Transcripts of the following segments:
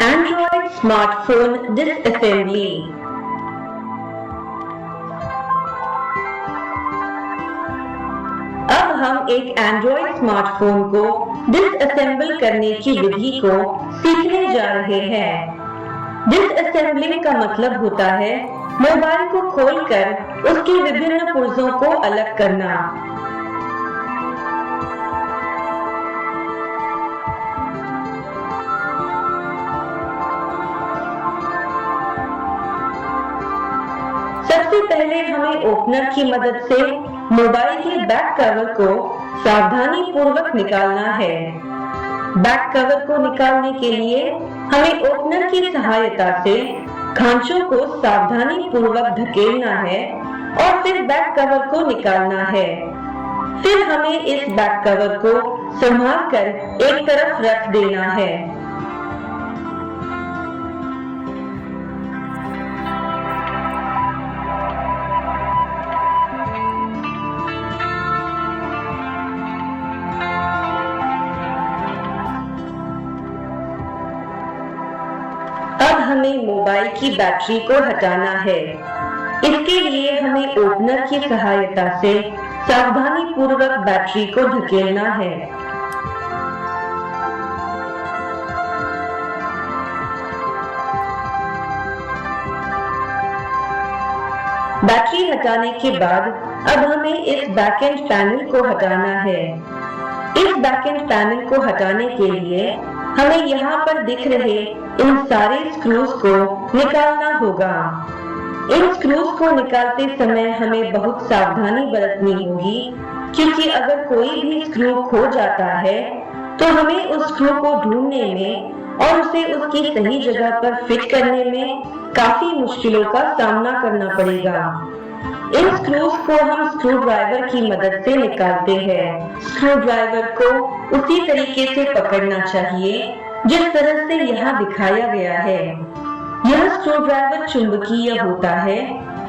Android smartphone disassembly. अब हम एक एंड्रॉइड स्मार्टफोन को डिसअसेंबल करने की विधि को सीखने जा रहे हैं। डिसअसेंबलिंग का मतलब होता है मोबाइल को खोलकर उसके विभिन्न पुर्जों को अलग करना। सबसे पहले हमें ओपनर की मदद से मोबाइल के बैक कवर को सावधानी पूर्वक निकालना है। बैक कवर को निकालने के लिए हमें ओपनर की सहायता से खांचों को सावधानी पूर्वक धकेलना है और फिर बैक कवर को निकालना है। फिर हमें इस बैक कवर को संभाल कर एक तरफ रख देना है। अब हमें मोबाइल की बैटरी को हटाना है। इसके लिए हमें ओपनर की सहायता से सावधानी पूर्वक बैटरी को धकेलना है। बैटरी हटाने के बाद अब हमें इस बैकएंड पैनल को हटाना है। इस बैकएंड पैनल को हटाने के लिए हमें यहाँ पर दिख रहे इन सारे स्क्रूज को निकालना होगा। इन स्क्रूज को निकालते समय हमें बहुत सावधानी बरतनी होगी, क्योंकि अगर कोई भी स्क्रू खो जाता है तो हमें उस स्क्रू को ढूंढने में और उसे उसकी सही जगह पर फिट करने में काफी मुश्किलों का सामना करना पड़ेगा। इन स्क्रूज को हम स्क्रू ड्राइवर की मदद से निकालते हैं। स्क्रू ड्राइवर को उसी तरीके से पकड़ना चाहिए जिस तरह से यहाँ दिखाया गया है। यह स्क्रू ड्राइवर चुंबकीय होता है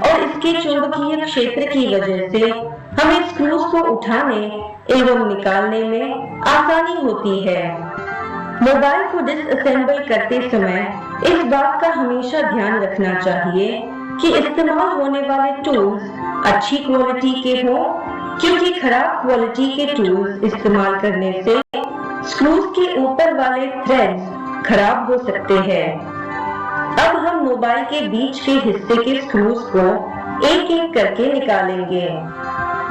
और इसके चुंबकीय क्षेत्र की वजह से हमें स्क्रूज को उठाने एवं निकालने में आसानी होती है। मोबाइल को डिसअसेंबल करते समय इस बात का हमेशा ध्यान रखना चाहिए कि इस्तेमाल होने वाले टूल्स अच्छी क्वालिटी के हों, क्योंकि खराब क्वालिटी के टूल्स इस्तेमाल करने से स्क्रूज के ऊपर वाले थ्रेड्स खराब हो सकते हैं। अब हम मोबाइल के बीच के हिस्से के स्क्रूज को एक एक करके निकालेंगे।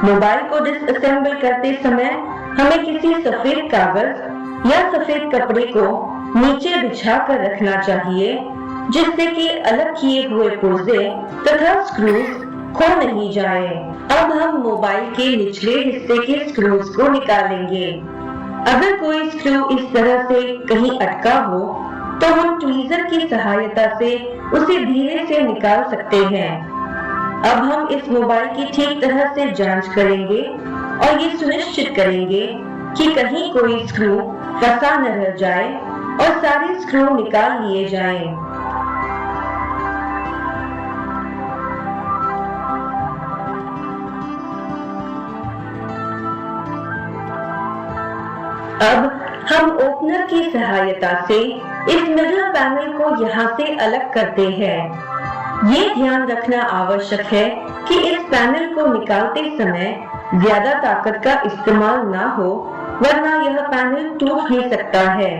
मोबाइल को डिसअसेंबल करते समय हमें किसी सफेद कागज या सफेद कपड़े को नीचे बिछा कर रखना चाहिए, जिससे कि अलग किए हुए पुर्जे तथा स्क्रूज खो नहीं जाए। अब हम मोबाइल के निचले हिस्से के स्क्रूज को निकालेंगे। अगर कोई स्क्रू इस तरह से कहीं अटका हो तो हम ट्वीजर की सहायता से उसे धीरे से निकाल सकते हैं। अब हम इस मोबाइल की ठीक तरह से जांच करेंगे और ये सुनिश्चित करेंगे कि कहीं कोई स्क्रू फंसा न रह जाए और सारे स्क्रू निकाल लिए जाएं। अब हम ओपनर की सहायता से इस मिडल पैनल को यहाँ से अलग करते हैं। ये ध्यान रखना आवश्यक है कि इस पैनल को निकालते समय ज्यादा ताकत का इस्तेमाल ना हो, वरना यह पैनल टूट भी सकता है।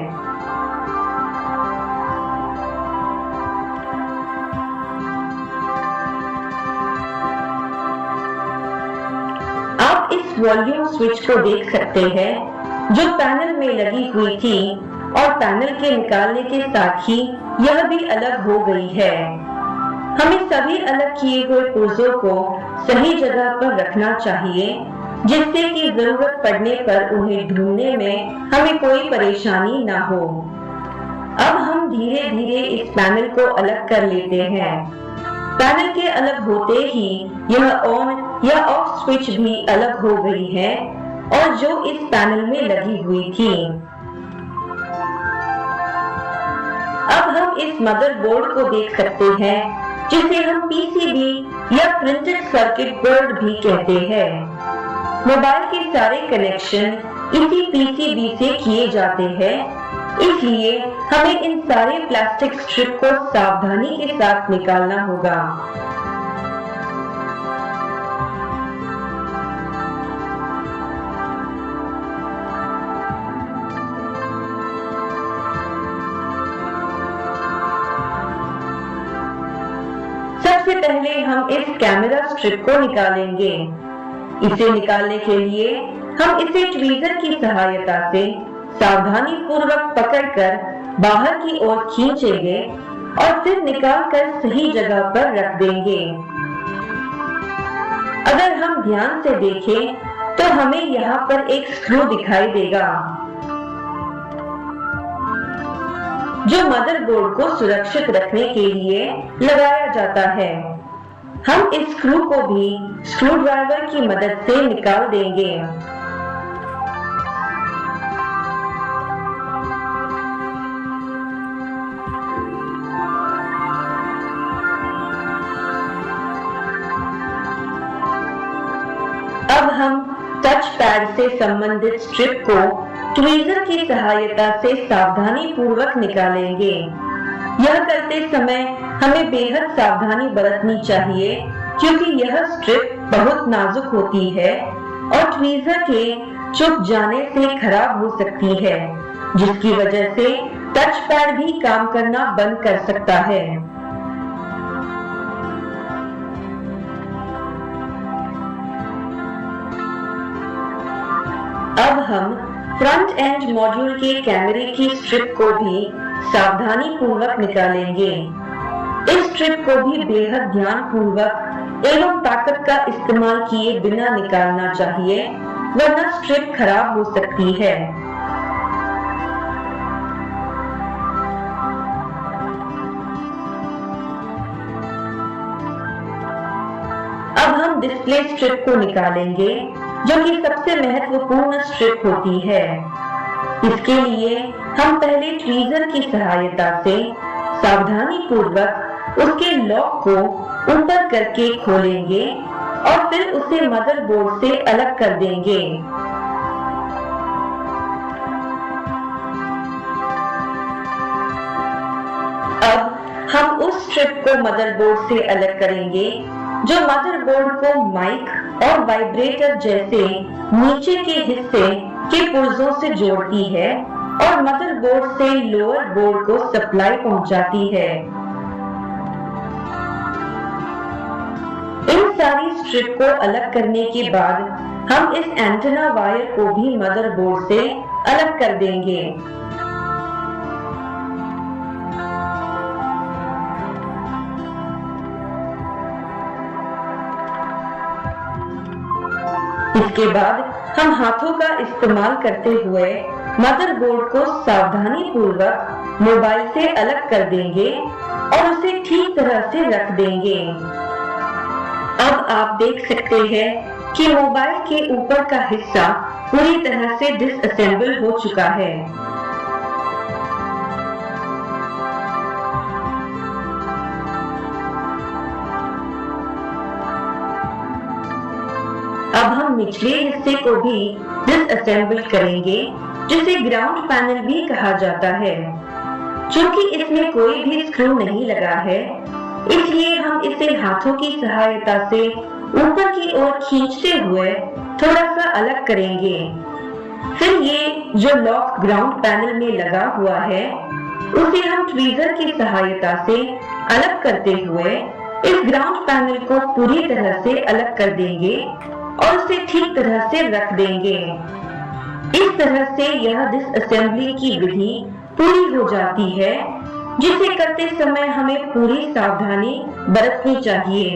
आप इस वॉल्यूम स्विच को देख सकते हैं जो पैनल में लगी हुई थी, और पैनल के निकालने के साथ ही यह भी अलग हो गई है। हमें सभी अलग किए हुए पुर्जों को सही जगह पर रखना चाहिए, जिससे कि जरूरत पड़ने पर उन्हें ढूंढने में हमें कोई परेशानी ना हो। अब हम धीरे धीरे इस पैनल को अलग कर लेते हैं। पैनल के अलग होते ही यह ऑन या ऑफ स्विच भी अलग हो गई है, और जो इस पैनल में लगी हुई थी। अब हम इस मदरबोर्ड को देख सकते हैं, जिसे हम पीसीबी या प्रिंटेड सर्किट बोर्ड भी कहते हैं। मोबाइल के सारे कनेक्शन इसी पीसीबी से किए जाते हैं, इसलिए हमें इन सारे प्लास्टिक स्ट्रिप को सावधानी के साथ निकालना होगा। सबसे पहले हम इस कैमरा स्ट्रिप को निकालेंगे। इसे निकालने के लिए हम इसे ट्वीजर की सहायता से सावधानी पूर्वक पकड़कर बाहर की ओर खींचेंगे और फिर निकालकर सही जगह पर रख देंगे। अगर हम ध्यान से देखें तो हमें यहाँ पर एक स्क्रू दिखाई देगा जो मदरबोर्ड को सुरक्षित रखने के लिए लगाया जाता है। हम इस स्क्रू को भी स्क्रू ड्राइवर की मदद से निकाल देंगे। अब हम टच पैड से संबंधित स्ट्रिप को ट्वीजर की सहायता से सावधानी पूर्वक निकालेंगे। यह करते समय हमें बेहद सावधानी बरतनी चाहिए क्योंकि यह स्ट्रिप बहुत नाजुक होती है और ट्वीजर के चुभ जाने से खराब हो सकती है, जिसकी वजह से टच पैड भी काम करना बंद कर सकता है। अब हम फ्रंट एंड मॉड्यूल के कैमरे की स्ट्रिप को भी सावधानी पूर्वक निकालेंगे। इस स्ट्रिप को भी बेहद ध्यान पूर्वक एवं ताकत का इस्तेमाल किए बिना निकालना चाहिए, वरना स्ट्रिप खराब हो सकती है। अब हम डिस्प्ले स्ट्रिप को निकालेंगे, जो कि सबसे महत्वपूर्ण स्ट्रिप होती है। इसके लिए हम पहले ट्वीजर की सहायता से सावधानी पूर्वक उसके लॉक को ऊपर करके खोलेंगे और फिर उसे मदरबोर्ड से अलग कर देंगे। अब हम उस स्ट्रिप को मदरबोर्ड से अलग करेंगे जो मदरबोर्ड को माइक और वाइब्रेटर जैसे नीचे के हिस्से के पुर्जों से जोड़ती है और मदरबोर्ड से लोअर बोर्ड को सप्लाई पहुंचाती है। इन सारी स्ट्रिप को अलग करने के बाद हम इस एंटेना वायर को भी मदरबोर्ड से अलग कर देंगे। इसके बाद हम हाथों का इस्तेमाल करते हुए मदरबोर्ड को सावधानी पूर्वक मोबाइल से अलग कर देंगे और उसे ठीक तरह से रख देंगे। अब आप देख सकते हैं कि मोबाइल के ऊपर का हिस्सा पूरी तरह से डिसअसेंबल हो चुका है। अब हम निचले हिस्से को भी डिसअसेंबल करेंगे, जिसे ग्राउंड पैनल भी कहा जाता है। चूंकि इसमें कोई भी स्क्रू नहीं लगा है, इसलिए हम इसे हाथों की सहायता से ऊपर की ओर खींचते हुए थोड़ा सा अलग करेंगे। फिर ये जो लॉक ग्राउंड पैनल में लगा हुआ है, उसे हम ट्वीजर की सहायता से अलग करते हुए इस ग्राउंड पैनल को पूरी तरह से अलग कर देंगे और उसे ठीक तरह से रख देंगे। इस तरह से यह डिसअसेंबली की विधि पूरी हो जाती है, जिसे करते समय हमें पूरी सावधानी बरतनी चाहिए।